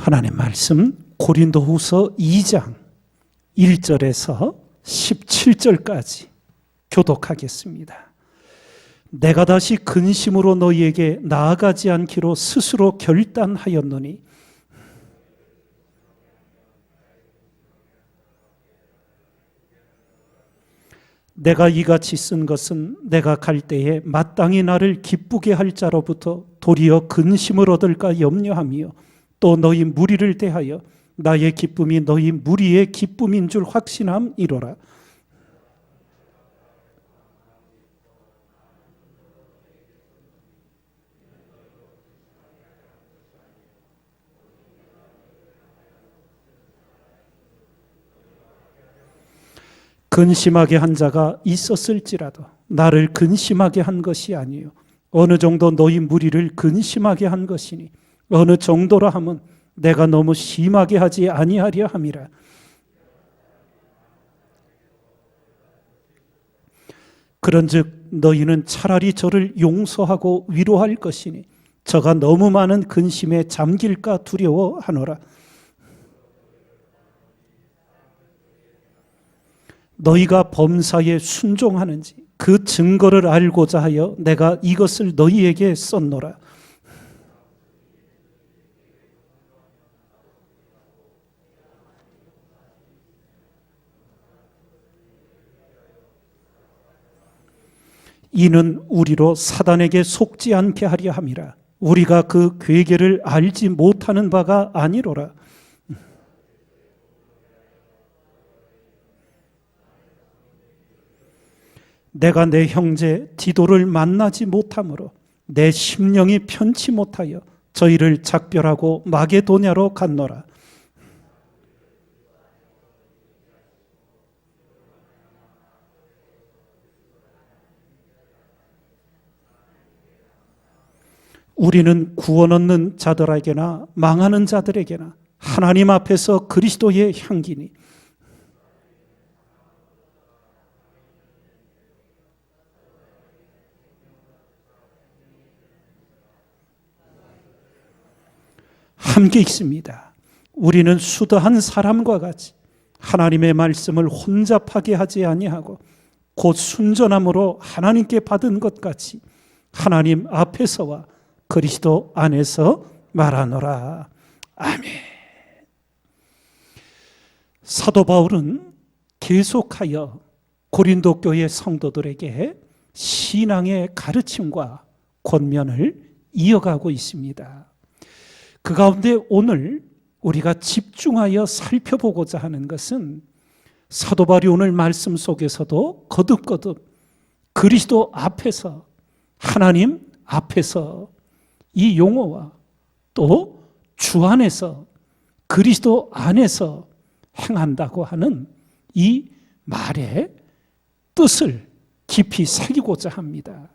하나님 말씀 고린도후서 2장 1절에서 17절까지 교독하겠습니다. 내가 다시 근심으로 너희에게 나아가지 않기로 스스로 결단하였노니 내가 이같이 쓴 것은 내가 갈 때에 마땅히 나를 기쁘게 할 자로부터 도리어 근심을 얻을까 염려하며 또 너희 무리를 대하여 나의 기쁨이 너희 무리의 기쁨인 줄 확신함이로라. 근심하게 한 자가 있었을지라도 나를 근심하게 한 것이 아니요 어느 정도 너희 무리를 근심하게 한 것이니 어느 정도라 함은 내가 너무 심하게 하지 아니하려 함이라. 그런즉 너희는 차라리 저를 용서하고 위로할 것이니 저가 너무 많은 근심에 잠길까 두려워하노라. 너희가 범사에 순종하는지 그 증거를 알고자 하여 내가 이것을 너희에게 썼노라. 이는 우리로 사단에게 속지 않게 하려 함이라. 우리가 그 괴계를 알지 못하는 바가 아니로라. 내가 내 형제 디도를 만나지 못함으로 내 심령이 편치 못하여 저희를 작별하고 마게도냐로 갔노라. 우리는 구원 얻는 자들에게나 망하는 자들에게나 하나님 앞에서 그리스도의 향기니 함께 있습니다. 우리는 수더한 사람과 같이 하나님의 말씀을 혼잡하게 하지 아니하고 곧 순전함으로 하나님께 받은 것 같이 하나님 앞에서와 그리스도 안에서 말하노라. 아멘. 사도 바울은 계속하여 고린도 교회 성도들에게 신앙의 가르침과 권면을 이어가고 있습니다. 그 가운데 오늘 우리가 집중하여 살펴보고자 하는 것은 사도 바울이 오늘 말씀 속에서도 거듭거듭 그리스도 앞에서 하나님 앞에서 이 용어와 또 주 안에서 그리스도 안에서 행한다고 하는 이 말의 뜻을 깊이 새기고자 합니다.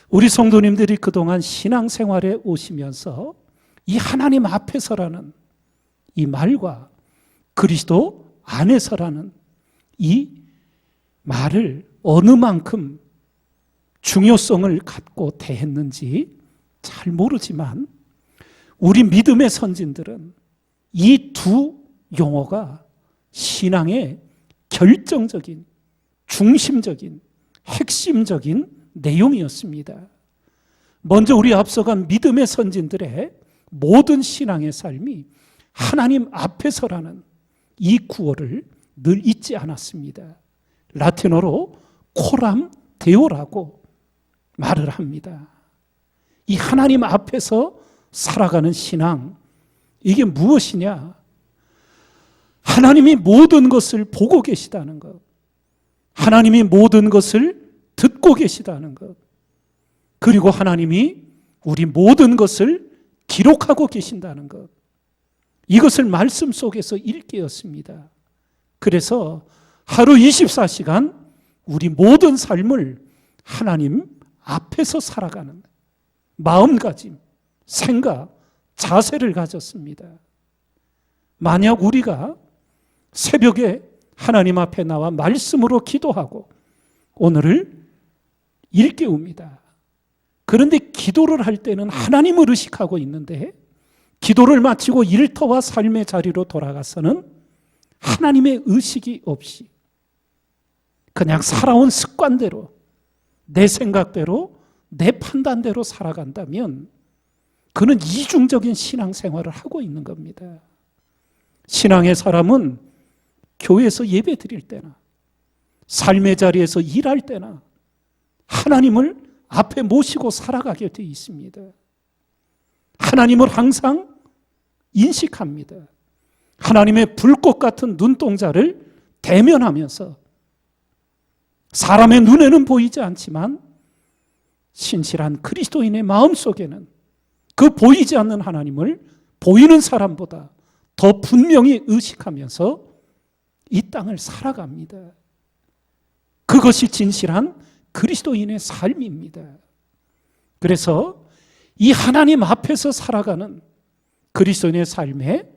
우리 성도님들이 그동안 신앙생활에 오시면서 이 하나님 앞에서라는 이 말과 그리스도 안에서라는 이 말을 어느 만큼 중요성을 갖고 대했는지 잘 모르지만 우리 믿음의 선진들은 이 두 용어가 신앙의 결정적인, 중심적인, 핵심적인 내용이었습니다. 먼저 우리 앞서간 믿음의 선진들의 모든 신앙의 삶이 하나님 앞에서라는 이 구호를 늘 잊지 않았습니다. 라틴어로 코람 데오라고 말을 합니다. 이 하나님 앞에서 살아가는 신앙, 이게 무엇이냐? 하나님이 모든 것을 보고 계시다는 것, 하나님이 모든 것을 듣고 계시다는 것, 그리고 하나님이 우리 모든 것을 기록하고 계신다는 것, 이것을 말씀 속에서 일깨웠습니다. 그래서 하루 24시간 우리 모든 삶을 하나님 앞에서 살아가는 마음가짐, 생각, 자세를 가졌습니다. 만약 우리가 새벽에 하나님 앞에 나와 말씀으로 기도하고 오늘을 일깨웁니다. 그런데 기도를 할 때는 하나님을 의식하고 있는데 기도를 마치고 일터와 삶의 자리로 돌아가서는 하나님의 의식이 없이 그냥 살아온 습관대로, 내 생각대로, 내 판단대로 살아간다면 그는 이중적인 신앙생활을 하고 있는 겁니다. 신앙의 사람은 교회에서 예배 드릴 때나 삶의 자리에서 일할 때나 하나님을 앞에 모시고 살아가게 되어 있습니다. 하나님을 항상 인식합니다. 하나님의 불꽃 같은 눈동자를 대면하면서 사람의 눈에는 보이지 않지만 신실한 그리스도인의 마음속에는 그 보이지 않는 하나님을 보이는 사람보다 더 분명히 의식하면서 이 땅을 살아갑니다. 그것이 진실한 그리스도인의 삶입니다. 그래서 이 하나님 앞에서 살아가는 그리스도인의 삶의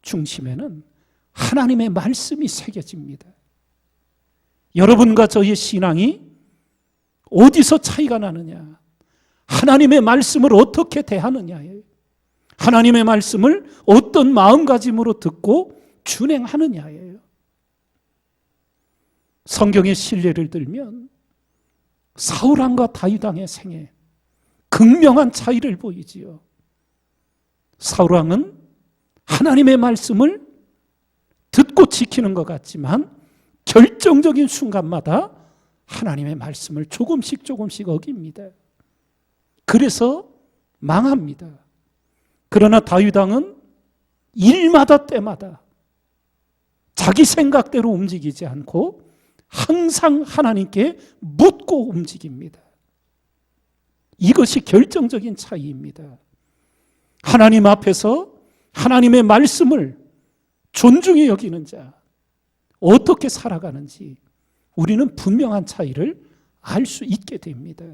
중심에는 하나님의 말씀이 새겨집니다. 여러분과 저의 신앙이 어디서 차이가 나느냐? 하나님의 말씀을 어떻게 대하느냐예요. 하나님의 말씀을 어떤 마음가짐으로 듣고 준행하느냐예요. 성경의 신뢰를 들면 사울왕과 다윗왕의 생애 극명한 차이를 보이지요. 사울왕은 하나님의 말씀을 듣고 지키는 것 같지만 결정적인 순간마다 하나님의 말씀을 조금씩 어깁니다. 그래서 망합니다. 그러나 다윗왕은 일마다 때마다 자기 생각대로 움직이지 않고 항상 하나님께 묻고 움직입니다. 이것이 결정적인 차이입니다. 하나님 앞에서 하나님의 말씀을 존중히 여기는 자, 어떻게 살아가는지 우리는 분명한 차이를 알 수 있게 됩니다.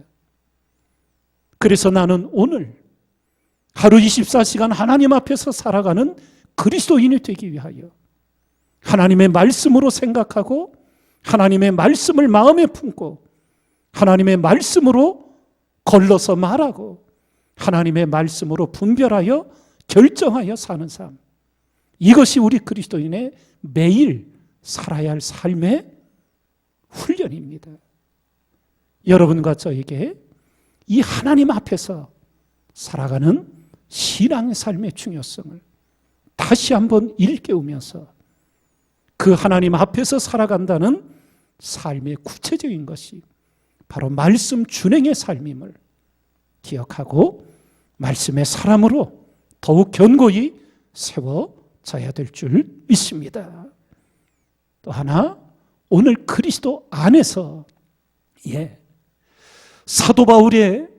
그래서 나는 오늘 하루 24시간 하나님 앞에서 살아가는 그리스도인이 되기 위하여 하나님의 말씀으로 생각하고 하나님의 말씀을 마음에 품고 하나님의 말씀으로 걸러서 말하고 하나님의 말씀으로 분별하여 결정하여 사는 삶, 이것이 우리 그리스도인의 매일 살아야 할 삶의 훈련입니다. 여러분과 저에게 이 하나님 앞에서 살아가는 신앙의 삶의 중요성을 다시 한번 일깨우면서 그 하나님 앞에서 살아간다는 삶의 구체적인 것이 바로 말씀 준행의 삶임을 기억하고 말씀의 사람으로 더욱 견고히 세워져야 될 줄 믿습니다. 또 하나, 오늘 그리스도 안에서 사도 바울의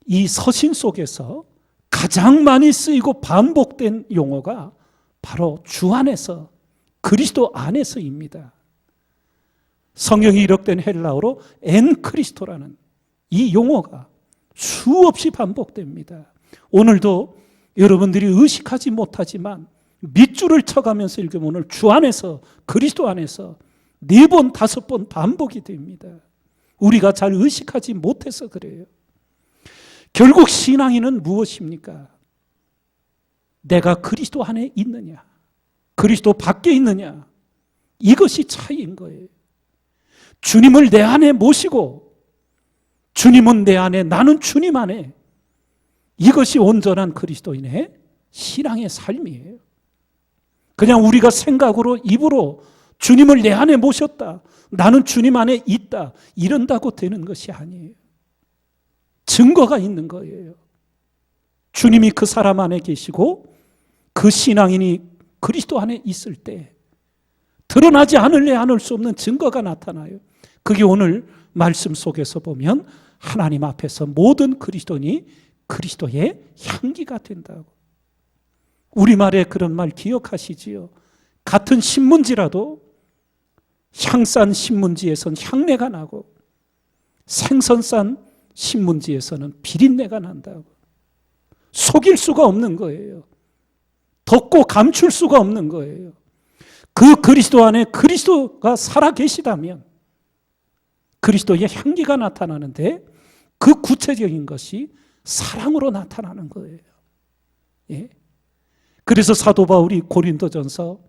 이 서신 속에서 가장 많이 쓰이고 반복된 용어가 바로 주 안에서, 그리스도 안에서입니다. 성경이 이력된 헬라어로 엔 크리스토라는 이 용어가 수없이 반복됩니다. 오늘도 여러분들이 의식하지 못하지만 밑줄을 쳐가면서 읽으면 오늘 주 안에서, 그리스도 안에서 4번, 5번 반복이 됩니다. 우리가 잘 의식하지 못해서 그래요. 결국 신앙인은 무엇입니까? 내가 그리스도 안에 있느냐, 그리스도 밖에 있느냐, 이것이 차이인 거예요. 주님을 내 안에 모시고 주님은 내 안에, 나는 주님 안에, 이것이 온전한 그리스도인의 신앙의 삶이에요. 그냥 우리가 생각으로, 입으로 주님을 내 안에 모셨다, 나는 주님 안에 있다, 이런다고 되는 것이 아니에요. 증거가 있는 거예요. 주님이 그 사람 안에 계시고 그 신앙인이 그리스도 안에 있을 때 드러나지 않을래 않을 수 없는 증거가 나타나요. 그게 오늘 말씀 속에서 보면 하나님 앞에서 모든 그리스도인이 그리스도의 향기가 된다고. 우리말에 그런 말 기억하시지요? 같은 신문지라도 향싼 신문지에선 향내가 나고 생선싼 신문지에서는 비린내가 난다고. 속일 수가 없는 거예요. 덮고 감출 수가 없는 거예요. 그 그리스도 안에 그리스도가 살아 계시다면 그리스도의 향기가 나타나는데 그 구체적인 것이 사랑으로 나타나는 거예요. 예. 그래서 사도 바울이 고린도전서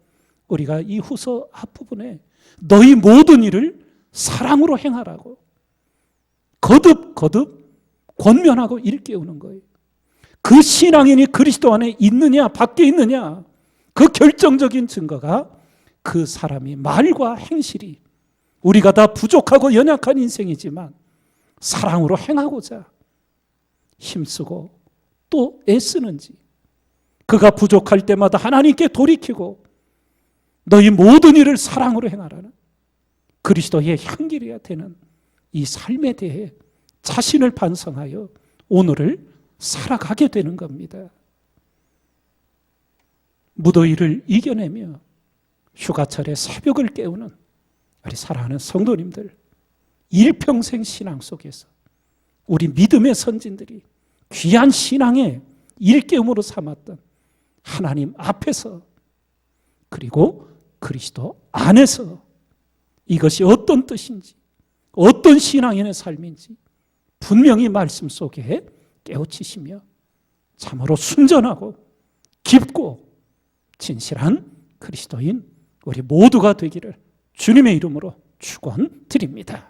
우리가 이 후서 앞부분에 너희 모든 일을 사랑으로 행하라고 거듭 권면하고 일깨우는 거예요. 그 신앙인이 그리스도 안에 있느냐 밖에 있느냐, 그 결정적인 증거가 그 사람이 말과 행실이, 우리가 다 부족하고 연약한 인생이지만 사랑으로 행하고자 힘쓰고 또 애쓰는지, 그가 부족할 때마다 하나님께 돌이키고 너희 모든 일을 사랑으로 행하라는 그리스도의 향기래야 되는 이 삶에 대해 자신을 반성하여 오늘을 살아가게 되는 겁니다. 무더위를 이겨내며 휴가철에 새벽을 깨우는 우리 사랑하는 성도님들, 일평생 신앙 속에서 우리 믿음의 선진들이 귀한 신앙의 일깨움으로 삼았던 하나님 앞에서, 그리고 그리스도 안에서 이것이 어떤 뜻인지, 어떤 신앙인의 삶인지 분명히 말씀 속에 깨우치시며 참으로 순전하고 깊고 진실한 그리스도인 우리 모두가 되기를 주님의 이름으로 축원드립니다.